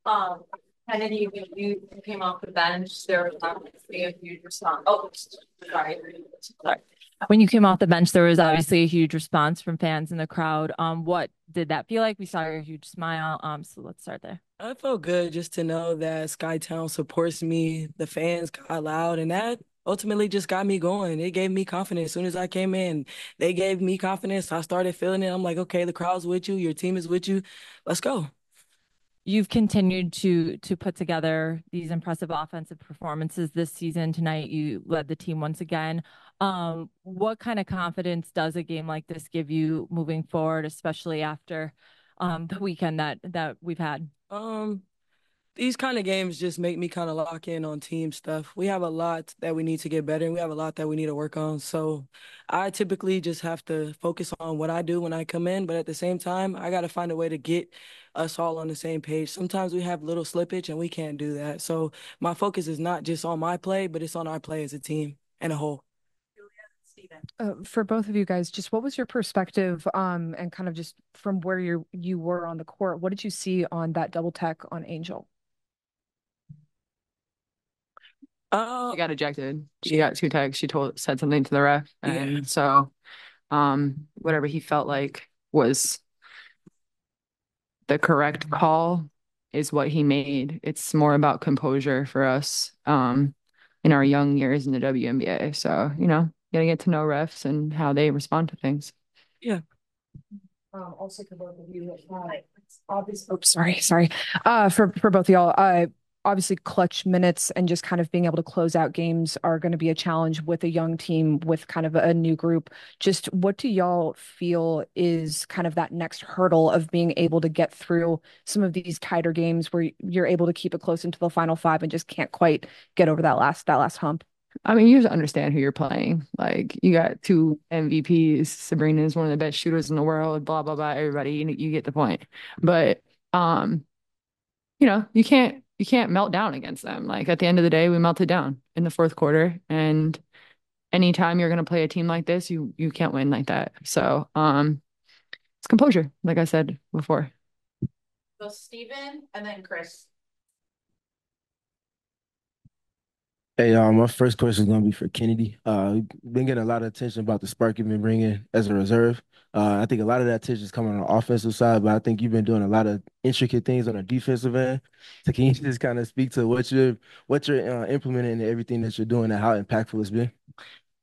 Um, Kennedy, when you came off the bench, there was obviously a huge response. Oh, sorry. Sorry. When you came off the bench, there was obviously a huge response from fans in the crowd. What did that feel like? We saw your huge smile. So let's start there. I felt good just to know that Skytown supports me. The fans got loud, and that ultimately just got me going. It gave me confidence. As soon as I came in, they gave me confidence. I started feeling it. I'm like, okay, the crowd's with you. Your team is with you. Let's go. You've continued to put together these impressive offensive performances this season. Tonight, you led the team once again. What kind of confidence does a game like this give you moving forward, especially after the weekend that we've had? Um, these kind of games just make me kind of lock in on team stuff. We have a lot that we need to get better, and we have a lot that we need to work on. So I typically just have to focus on what I do when I come in, but at the same time, I got to find a way to get us all on the same page. Sometimes we have little slippage, and we can't do that. So my focus is not just on my play, but it's on our play as a team and a whole. For both of you guys, just what was your perspective, and kind of just from where you were on the court, what did you see on that double tech on Angel? Uh, She got ejected. She got two tags. She said something to the ref, yeah. and so whatever he felt like was the correct call is what he made. It's more about composure for us in our young years in the WNBA. So, gotta get to know refs and how they respond to things. Yeah. Also for both of you, obviously, oops, sorry. For both of y'all, obviously clutch minutes and just kind of being able to close out games are going to be a challenge with a young team with kind of a new group. Just what do y'all feel is kind of that next hurdle of being able to get through some of these tighter games where you're able to keep it close into the final five and just can't quite get over that last hump? I mean, you just understand who you're playing. Like, you got two MVPs. Sabrina is one of the best shooters in the world, blah, blah, blah. Everybody, you get the point. But, you can't melt down against them. Like, at the end of the day, we melted down in the fourth quarter. And anytime you're going to play a team like this, you can't win like that. So, it's composure, like I said before. So Steven and then Chris. Hey, my first question is gonna be for Kennedy. We've been getting a lot of attention about the spark you've been bringing as a reserve. I think a lot of that attention is coming on the offensive side, but I think you've been doing a lot of intricate things on the defensive end. So can you just kind of speak to what you're implementing and everything that you're doing and how impactful it's been?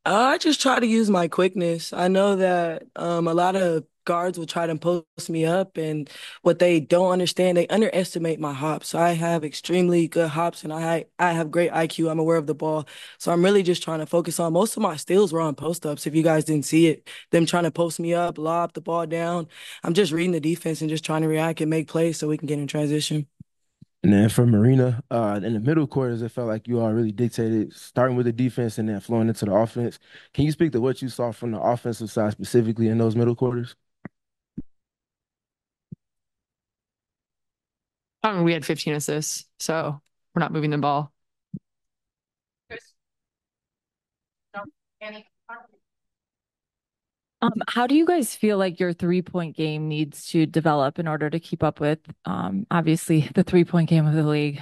I just try to use my quickness. I know that a lot of guards will try to post me up, and what they don't understand, they underestimate my hops. I have extremely good hops, and I have great IQ. I'm aware of the ball, so I'm really just trying to focus on. Most of my steals were on post ups. If you guys didn't see it, them trying to post me up, lob the ball down. I'm just reading the defense and just trying to react and make plays so we can get in transition. And then for Marina, in the middle quarters, it felt like you all really dictated, starting with the defense and then flowing into the offense. Can you speak to what you saw from the offensive side specifically in those middle quarters? I mean, we had 15 assists, so we're not moving the ball. Chris. No. Annie. How do you guys feel like your 3-point game needs to develop in order to keep up with, obviously the 3-point game of the league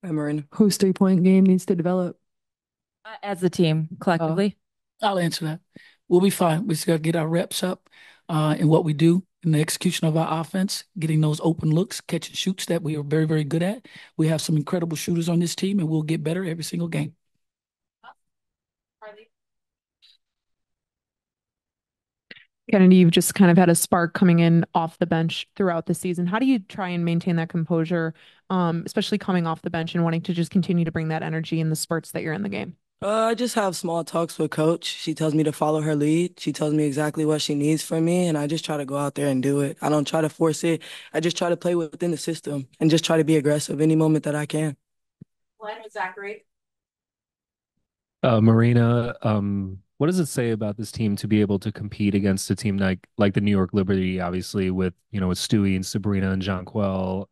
Hi, Marina. Whose 3-point game needs to develop? as a team Oh, collectively? I'll answer that. We'll be fine. We just got to get our reps up in what we do in the execution of our offense, getting those open looks, catch and shoots that we are very, very good at. We have some incredible shooters on this team, and we'll get better every single game. Kennedy, you've just kind of had a spark coming in off the bench throughout the season. How do you try and maintain that composure, especially coming off the bench and wanting to just continue to bring that energy in the spurts that you're in the game? I just have small talks with coach. She tells me to follow her lead. She tells me exactly what she needs from me, and I just try to go out there and do it. I don't try to force it. I just try to play within the system and just try to be aggressive any moment that I can. Glenn with Zachary. Marina, what does it say about this team to be able to compete against a team like the New York Liberty, obviously with Stewie and Sabrina and Jonquel,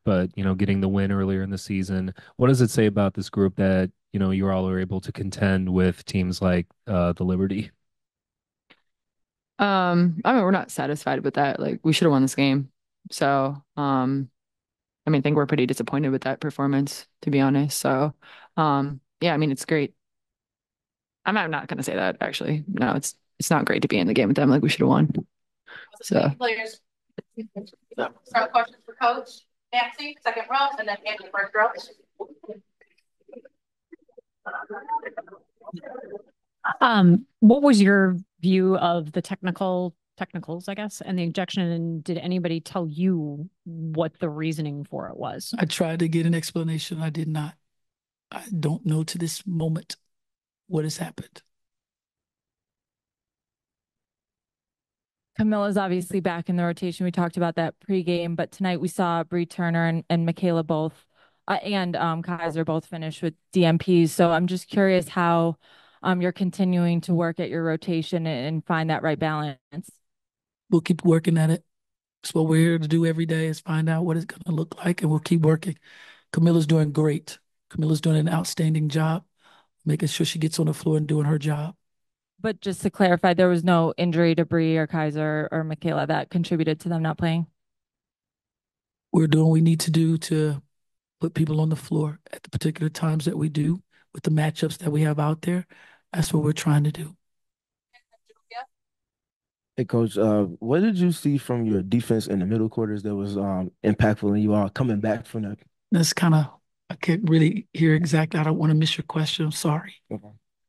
but getting the win earlier in the season. What does it say about this group that you all are able to contend with teams like the Liberty? I mean, we're not satisfied with that. Like, we should have won this game. So, I mean, I think we're pretty disappointed with that performance, to be honest. So, yeah, I mean, it's great. I'm not going to say that actually. No, it's not great to be in the game with them. Like we should have won. So players start questions for coach Nancy, second row, and then Andy, first row. What was your view of the technicals, I guess, and the ejection? And did anybody tell you what the reasoning for it was? I tried to get an explanation. I did not. I don't know to this moment what has happened. Camilla's obviously back in the rotation. We talked about that pregame, but tonight we saw Bree Turner and Michaela both, and Kaiser both finished with DMPs. So I'm just curious how you're continuing to work at your rotation and find that right balance. We'll keep working at it. It's what we're here to do every day, is find out what it's going to look like, and we'll keep working. Camilla's doing great. Camilla's doing an outstanding job, making sure she gets on the floor and doing her job. But just to clarify, there was no injury to Bree or Kaiser or Michaela that contributed to them not playing? We're doing what we need to do to put people on the floor at the particular times that we do with the matchups that we have out there. That's what we're trying to do. Hey, Coach, what did you see from your defense in the middle quarters that was impactful in you all coming back from that? That's kind of, I can't really hear exactly. I don't want to miss your question. I'm sorry. Okay.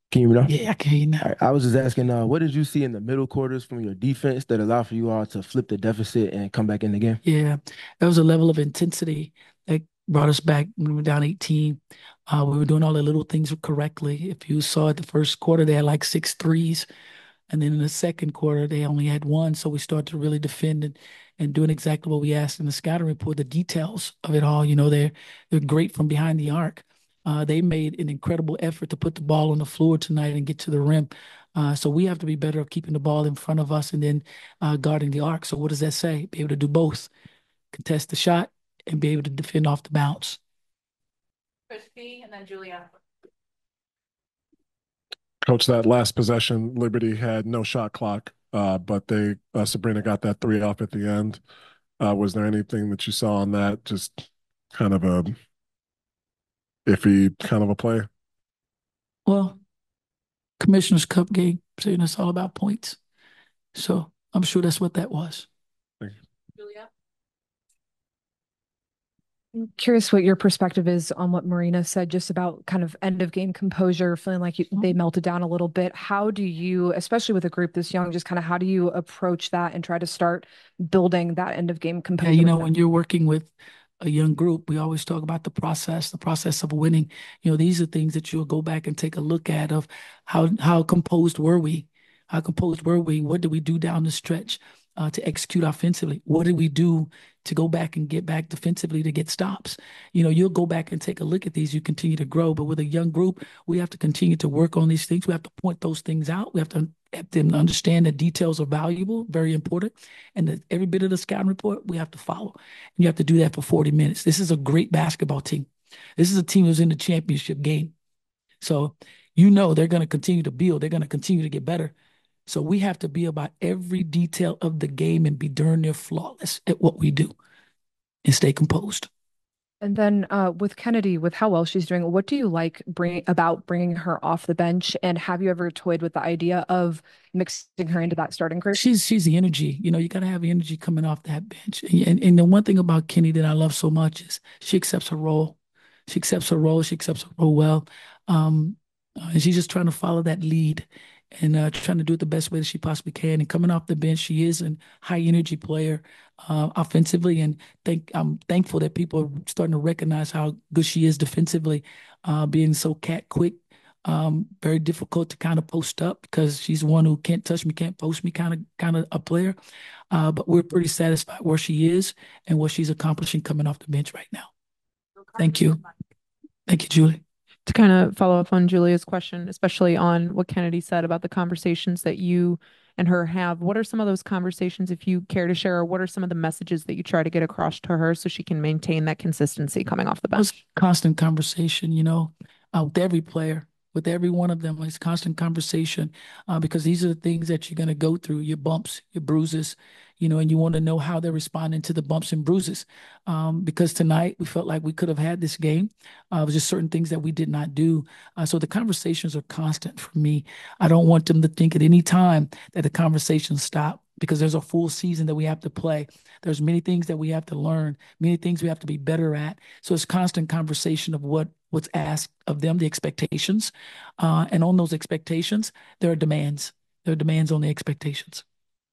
Can you hear me now? Yeah, I can hear you now. All right. I was just asking, what did you see in the middle quarters from your defense that allowed for you all to flip the deficit and come back in the game? Yeah, that was a level of intensity that brought us back when we were down 18. We were doing all the little things correctly. If you saw it the first quarter, they had like 6 threes. And then in the second quarter, they only had 1. So we started to really defend and doing exactly what we asked in the scouting report, the details of it all. You know, they're great from behind the arc. They made an incredible effort to put the ball on the floor tonight and get to the rim. So we have to be better at keeping the ball in front of us and then guarding the arc. So what does that say? Be able to do both, contest the shot and be able to defend off the bounce. Christy and then Julia. Coach, that last possession, Liberty had no shot clock, but Sabrina got that 3 off at the end. Was there anything that you saw on that? Just kind of a iffy kind of a play? Well, Commissioner's Cup game, saying it's all about points. So I'm sure that's what that was. Thank you. Julia. I'm curious what your perspective is on what Marina said just about kind of end of game composure, feeling like they melted down a little bit. How do you, especially with a group this young, just kind of how do you approach that and try to start building that end of game composure? Yeah, you know, when you're working with a young group, we always talk about the process of winning. You know, these are things that you'll go back and take a look at of how composed were we? How composed were we? What did we do down the stretch to execute offensively? What did we do to go back and get back defensively to get stops? You know, you'll go back and take a look at these. You continue to grow. But with a young group, we have to continue to work on these things. We have to point those things out. We have to have them understand that details are valuable, very important. And that every bit of the scouting report, we have to follow. And you have to do that for 40 minutes. This is a great basketball team. This is a team who's in the championship game. So, you know, they're going to continue to build. They're going to continue to get better. So we have to be about every detail of the game and be darn near flawless at what we do and stay composed. And then with Chennedy, with how well she's doing, what do you like bringing her off the bench? And have you ever toyed with the idea of mixing her into that starting group? She's the energy. You know, you got to have the energy coming off that bench. And the one thing about Kenny that I love so much is she accepts her role. She accepts her role. She accepts her role well. And she's just trying to follow that lead and trying to do it the best way that she possibly can. And coming off the bench, she is a high energy player offensively. And I'm thankful that people are starting to recognize how good she is defensively, being so cat quick, very difficult to kind of post up because she's one who can't touch me, can't post me kind of a player. But we're pretty satisfied where she is and what she's accomplishing coming off the bench right now. Thank you. Thank you, Julie. To kind of follow up on Julia's question, especially on what Chennedy said about the conversations that you and her have, what are some of those conversations, if you care to share, or what are some of the messages that you try to get across to her so she can maintain that consistency coming off the bench? Constant conversation, you know, with every player, with every one of them. It's constant conversation because these are the things that you're going to go through, your bumps, your bruises, and you want to know how they're responding to the bumps and bruises. Because tonight we felt like we could have had this game. It was just certain things that we did not do. So the conversations are constant for me. I don't want them to think at any time that the conversations stop because there's a full season that we have to play. There's many things that we have to learn, many things we have to be better at. So it's constant conversation of what's asked of them, the expectations. And on those expectations, there are demands. There are demands on the expectations.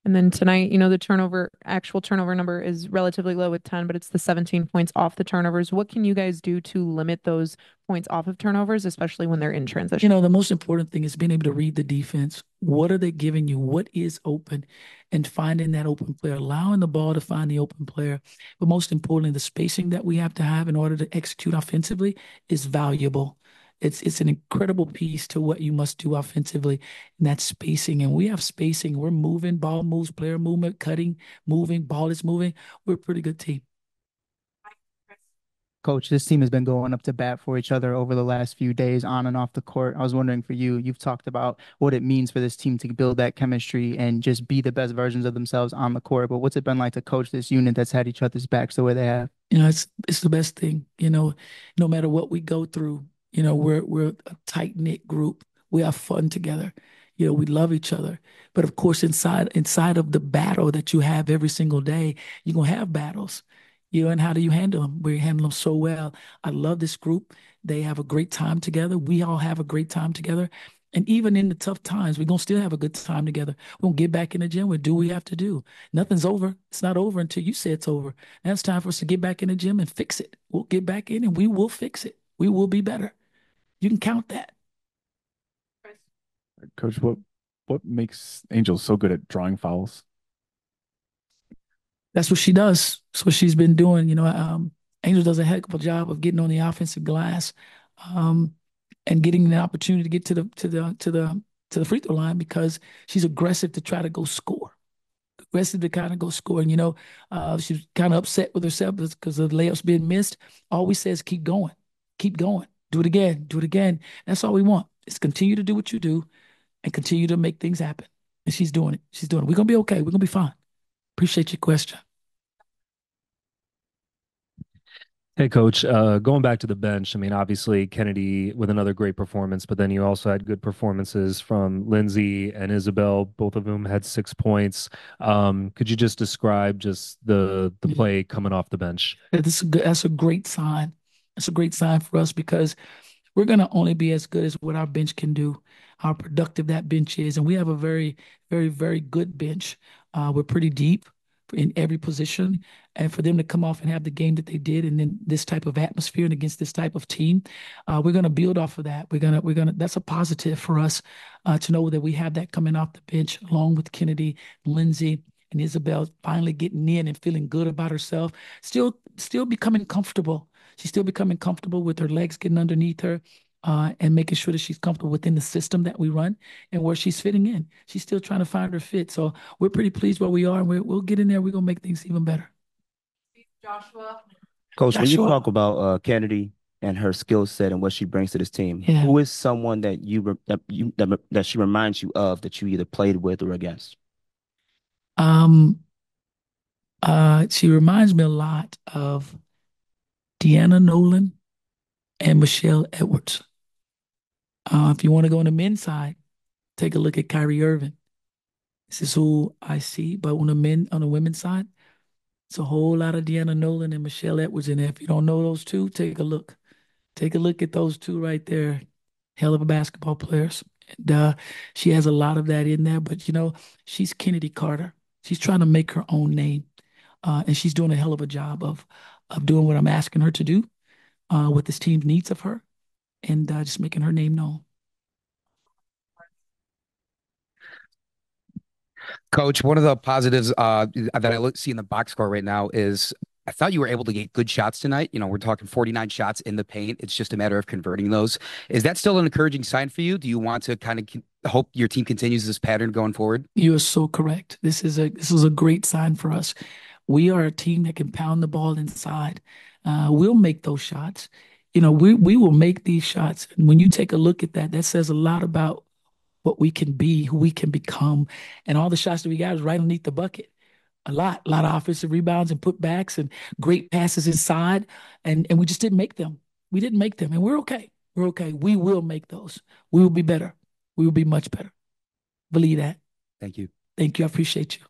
And then tonight, the actual turnover number is relatively low with 10, but it's the 17 points off the turnovers. What can you guys do to limit those points off of turnovers, especially when they're in transition? The most important thing is being able to read the defense. What are they giving you? What is open? And finding that open player, allowing the ball to find the open player. But most importantly, the spacing that we have to have in order to execute offensively is valuable. It's an incredible piece to what you must do offensively, and that's spacing. And we have spacing. We're moving, ball moves, player movement, cutting, moving, ball is moving. We're a pretty good team. Coach, this team has been going up to bat for each other over the last few days on and off the court. I was wondering for you, you've talked about what it means for this team to build that chemistry and just be the best versions of themselves on the court. But what's it been like to coach this unit that's had each other's backs the way they have? It's the best thing, no matter what we go through, we're a tight-knit group. We have fun together. We love each other. But of course, inside of the battle that you have every single day, you're gonna have battles. And how do you handle them? We handle them so well. I love this group. They have a great time together. We all have a great time together. And even in the tough times, we're going to still have a good time together. We're going to get back in the gym. We'll do what we have to do. Nothing's over. It's not over until you say it's over. Now it's time for us to get back in the gym and fix it. We'll get back in and we will fix it. We will be better. You can count that. Coach, what makes Angel so good at drawing fouls? That's what she does. That's what she's been doing. Angel does a heck of a job of getting on the offensive glass, and getting the opportunity to get to the free throw line because she's aggressive to try to go score. Aggressive to kind of go score. And she's kind of upset with herself because of the layups being missed. All we say is keep going. Keep going. Do it again. Do it again. That's all we want. Is continue to do what you do and continue to make things happen. And she's doing it. She's doing it. We're gonna be okay. We're gonna be fine. Appreciate your question. Hey, Coach, going back to the bench, I mean, obviously Chennedy with another great performance, but then you also had good performances from Lindsay and Isabel. Both of them had 6 points. Could you just describe just the play coming off the bench? That's a great sign. That's a great sign for us because we're going to only be as good as what our bench can do, how productive that bench is. And we have a very, very, very good bench. We're pretty deep in every position. And for them to come off and have the game that they did and then this type of atmosphere and against this type of team, we're going to build off of that. That's a positive for us to know that we have that coming off the bench along with Chennedy, Lindsay, and Isabel finally getting in and feeling good about herself, still becoming comfortable. She's still becoming comfortable with her legs getting underneath her and making sure that she's comfortable within the system that we run and where she's fitting in. She's still trying to find her fit. So we're pretty pleased where we are, and we'll get in there. We're going to make things even better. Joshua. Coach, when you talk about Kennedy and her skill set and what she brings to this team, who is someone that that she reminds you of that you either played with or against? She reminds me a lot of Deanna Nolan and Michelle Edwards. If you want to go on the men's side, take a look at Kyrie Irving. This is who I see. But on the women's side, it's a whole lot of Deanna Nolan and Michelle Edwards in there. If you don't know those two, take a look. Take a look at those two right there. Hell of a basketball players. And she has a lot of that in there. But, she's Kennedy Carter. She's trying to make her own name. And she's doing a hell of a job of doing what I'm asking her to do, what this team needs of her, and just making her name known. Coach, one of the positives that I see in the box score right now is I thought you were able to get good shots tonight. We're talking 49 shots in the paint. It's just a matter of converting those. Is that still an encouraging sign for you? Do you want to kind of hope your team continues this pattern going forward? You are so correct. This is a great sign for us. We are a team that can pound the ball inside. We'll make those shots. we will make these shots. And when you take a look at that, that says a lot about what we can be, who we can become. And all the shots that we got is right underneath the bucket. A lot of offensive rebounds and putbacks and great passes inside. And we just didn't make them. We didn't make them. And we're okay. We're okay. We will make those. We will be better. We will be much better. Believe that. Thank you. Thank you. I appreciate you.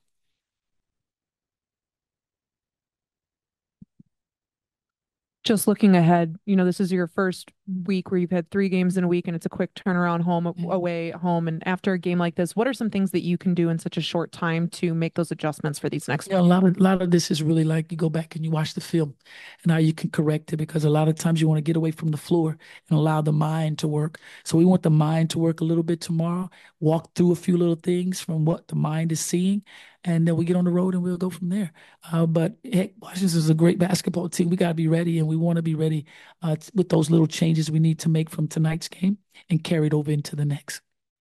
Just looking ahead, this is your first week where you've had 3 games in a week and it's a quick turnaround home, away, home. And after a game like this, what are some things that you can do in such a short time to make those adjustments for these next? Yeah, a lot of this is really like you go back and you watch the film and how you can correct it, because a lot of times you want to get away from the floor and allow the mind to work. So we want the mind to work a little bit tomorrow, walk through a few little things from what the mind is seeing, and then we get on the road and we'll go from there. But heck, Washington is a great basketball team. We got to be ready, and we want to be ready with those little changes we need to make from tonight's game and carry it over into the next.